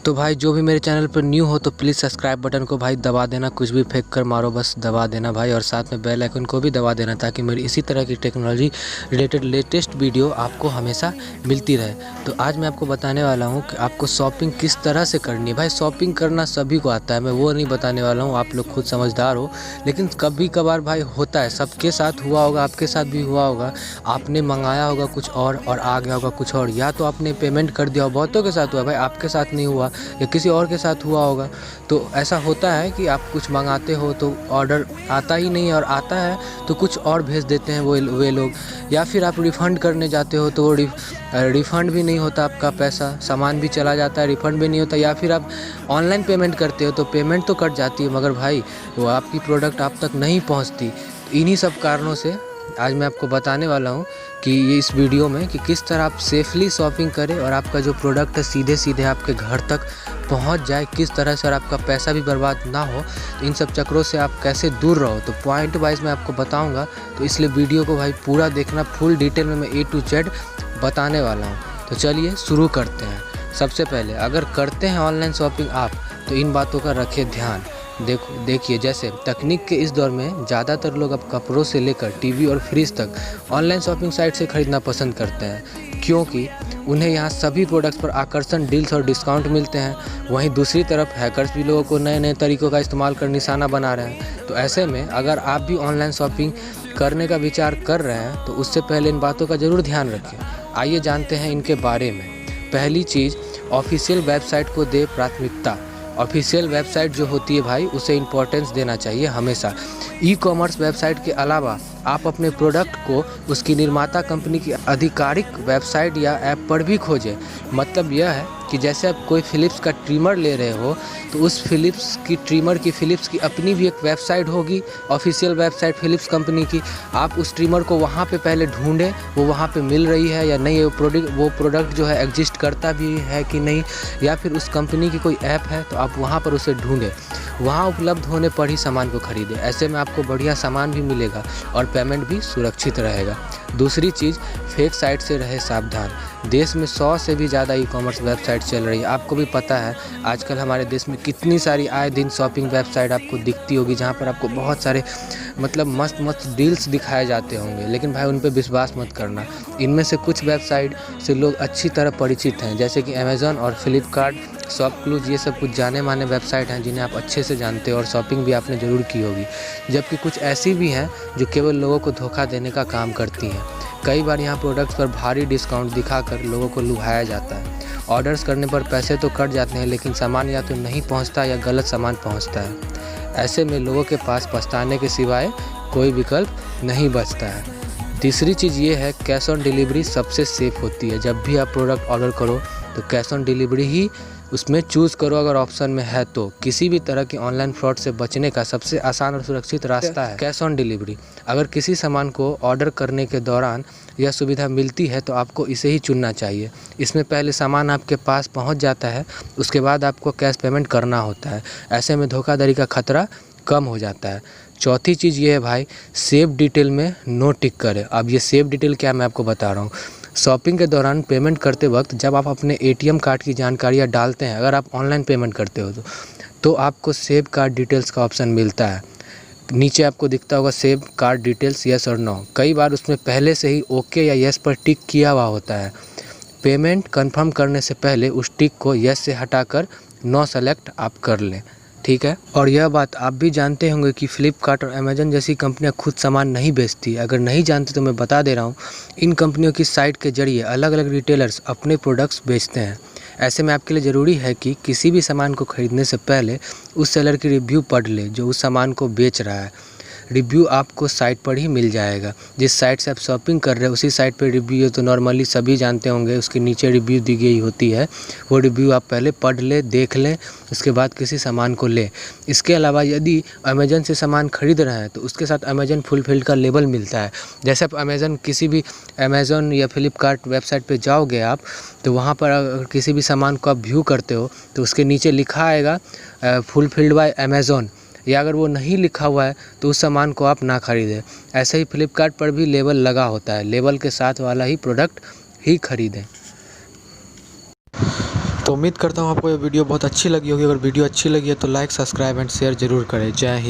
तो भाई जो भी मेरे चैनल पर न्यू हो तो प्लीज़ सब्सक्राइब बटन को भाई दबा देना, कुछ भी फेंक कर मारो बस दबा देना भाई, और साथ में बेल आइकन को भी दबा देना ताकि मेरी इसी तरह की टेक्नोलॉजी रिलेटेड लेटेस्ट वीडियो आपको हमेशा मिलती रहे। तो आज मैं आपको बताने वाला हूँ कि आपको शॉपिंग किस तरह से करनी है। भाई शॉपिंग करना सभी को आता है, मैं वो नहीं बताने वाला हूँ, आप लोग खुद समझदार हो, लेकिन कभी कभार भाई होता है, सबके साथ हुआ होगा, आपके साथ भी हुआ होगा, आपने मंगाया होगा कुछ और आ गया होगा कुछ और, या तो आपने पेमेंट कर दिया हो, बहुतों के साथ हुआ भाई, आपके साथ नहीं हुआ या किसी और के साथ हुआ होगा। तो ऐसा होता है कि आप कुछ मंगाते हो तो ऑर्डर आता ही नहीं है, और आता है तो कुछ और भेज देते हैं वे लोग, या फिर आप रिफ़ंड करने जाते हो तो वो रिफ़ंड भी नहीं होता, आपका पैसा सामान भी चला जाता है, रिफ़ंड भी नहीं होता, या फिर आप ऑनलाइन पेमेंट करते हो तो पेमेंट तो कट जाती है मगर भाई वो आपकी प्रोडक्ट आप तक नहीं पहुँचती। इन्हीं सब कारणों से आज मैं आपको बताने वाला हूँ कि ये इस वीडियो में कि किस तरह आप सेफली शॉपिंग करें और आपका जो प्रोडक्ट है सीधे सीधे आपके घर तक पहुंच जाए किस तरह से, और आपका पैसा भी बर्बाद ना हो। तो इन सब चक्रों से आप कैसे दूर रहो तो पॉइंट वाइज मैं आपको बताऊंगा, तो इसलिए वीडियो को भाई पूरा देखना, फुल डिटेल में मैं A to Z बताने वाला हूँ। तो चलिए शुरू करते हैं। सबसे पहले अगर करते हैं ऑनलाइन शॉपिंग आप, तो इन बातों का रखिए ध्यान। देखिए जैसे तकनीक के इस दौर में ज़्यादातर लोग अब कपड़ों से लेकर टीवी और फ्रिज तक ऑनलाइन शॉपिंग साइट से ख़रीदना पसंद करते हैं, क्योंकि उन्हें यहाँ सभी प्रोडक्ट्स पर आकर्षण डील्स और डिस्काउंट मिलते हैं। वहीं दूसरी तरफ हैकर्स भी लोगों को नए नए तरीक़ों का इस्तेमाल कर निशाना बना रहे हैं। तो ऐसे में अगर आप भी ऑनलाइन शॉपिंग करने का विचार कर रहे हैं तो उससे पहले इन बातों का ज़रूर ध्यान रखें। आइए जानते हैं इनके बारे में। पहली चीज़, ऑफिशियल वेबसाइट को दे प्राथमिकता। ऑफिशियल वेबसाइट जो होती है भाई उसे इम्पोर्टेंस देना चाहिए हमेशा। ई-कॉमर्स वेबसाइट के अलावा आप अपने प्रोडक्ट को उसकी निर्माता कंपनी की आधिकारिक वेबसाइट या ऐप पर भी खोजें। मतलब यह है कि जैसे आप कोई फ़िलिप्स का ट्रिमर ले रहे हो तो उस फ़िलिप्स की ट्रिमर की फ़िलिप्स की अपनी भी एक वेबसाइट होगी, ऑफिशियल वेबसाइट फ़िलिप्स कंपनी की। आप उस ट्रिमर को वहाँ पे पहले ढूंढें, वो वहाँ पे मिल रही है या नहीं, वो प्रोडक्ट जो है एग्जिस्ट करता भी है कि नहीं, या फिर उस कंपनी की कोई ऐप है तो आप वहाँ पर उसे ढूंढें, वहाँ उपलब्ध होने पर ही सामान को ख़रीदें। ऐसे में आपको बढ़िया सामान भी मिलेगा और पेमेंट भी सुरक्षित रहेगा। दूसरी चीज़, फेक साइट से रहे सावधान। देश में 100 से भी ज़्यादा ई-कॉमर्स वेबसाइट चल रही है। आपको भी पता है आजकल हमारे देश में कितनी सारी आए दिन शॉपिंग वेबसाइट आपको दिखती होगी, जहाँ पर आपको बहुत सारे मतलब मस्त मस्त डील्स दिखाए जाते होंगे, लेकिन भाई उन पे विश्वास मत करना। इनमें से कुछ वेबसाइट से लोग अच्छी तरह परिचित हैं, जैसे कि अमेज़न और फ्लिपकार्ट, शॉपक्लूज, ये सब कुछ जाने माने वेबसाइट हैं जिन्हें आप अच्छे से जानते हो और शॉपिंग भी आपने ज़रूर की होगी। जबकि कुछ ऐसी भी हैं जो केवल लोगों को धोखा देने का काम करती हैं। कई बार यहाँ प्रोडक्ट्स पर भारी डिस्काउंट दिखाकर लोगों को लुभाया जाता है। ऑर्डर्स करने पर पैसे तो कट जाते हैं, लेकिन सामान या तो नहीं पहुँचता या गलत सामान पहुँचता है। ऐसे में लोगों के पास पछताने के सिवाय कोई विकल्प नहीं बचता है। तीसरी चीज़ ये है, कैश ऑन डिलीवरी सबसे सेफ़ होती है। जब भी आप प्रोडक्ट ऑर्डर करो तो कैश ऑन डिलीवरी ही उसमें चूज़ करो अगर ऑप्शन में है तो। किसी भी तरह की ऑनलाइन फ्रॉड से बचने का सबसे आसान और सुरक्षित रास्ता है कैश ऑन डिलीवरी। अगर किसी सामान को ऑर्डर करने के दौरान यह सुविधा मिलती है तो आपको इसे ही चुनना चाहिए। इसमें पहले सामान आपके पास पहुंच जाता है, उसके बाद आपको कैश पेमेंट करना होता है। ऐसे में धोखाधड़ी का खतरा कम हो जाता है। चौथी चीज़ ये है भाई, सेव डिटेल में नो टिक करें। अब ये सेव डिटेल क्या मैं आपको बता रहा हूँ। शॉपिंग के दौरान पेमेंट करते वक्त जब आप अपने ATM कार्ड की जानकारियाँ डालते हैं, अगर आप ऑनलाइन पेमेंट करते हो तो आपको सेव कार्ड डिटेल्स का ऑप्शन मिलता है। नीचे आपको दिखता होगा सेव कार्ड डिटेल्स येस और नो। कई बार उसमें पहले से ही ओके या येस पर टिक किया हुआ होता है। पेमेंट कंफर्म करने से पहले उस टिक को येस से हटाकर नो सेलेक्ट आप कर लें, ठीक है। और यह बात आप भी जानते होंगे कि फ्लिपकार्ट और अमेज़न जैसी कंपनियां खुद सामान नहीं बेचती। अगर नहीं जानते तो मैं बता दे रहा हूं, इन कंपनियों की साइट के जरिए अलग अलग रिटेलर्स अपने प्रोडक्ट्स बेचते हैं। ऐसे में आपके लिए ज़रूरी है कि किसी भी सामान को ख़रीदने से पहले उस सेलर की रिव्यू पढ़ ले जो उस सामान को बेच रहा है। रिव्यू आपको साइट पर ही मिल जाएगा। जिस साइट से आप शॉपिंग कर रहे हैं उसी साइट पर रिव्यू है, तो नॉर्मली सभी जानते होंगे उसके नीचे रिव्यू दी गई होती है। वो रिव्यू आप पहले पढ़ लें, देख लें, उसके बाद किसी सामान को लें। इसके अलावा यदि अमेज़न से सामान खरीद रहे हैं तो उसके साथ अमेज़न फुलफिल्ड का लेबल मिलता है। जैसे आप किसी भी अमेज़न या फ्लिपकार्ट वेबसाइट पर जाओगे आप, तो वहाँ पर अगर किसी भी सामान को आप व्यू करते हो तो उसके नीचे लिखा आएगा फुलफिल्ड बाय अमेज़न, या अगर वो नहीं लिखा हुआ है तो उस सामान को आप ना खरीदें। ऐसे ही फ्लिपकार्ट पर भी लेबल लगा होता है, लेबल के साथ वाला ही प्रोडक्ट ही खरीदें। तो उम्मीद करता हूँ आपको ये वीडियो बहुत अच्छी लगी होगी। अगर वीडियो अच्छी लगी है तो लाइक, सब्सक्राइब एंड शेयर ज़रूर करें। जय हिंद।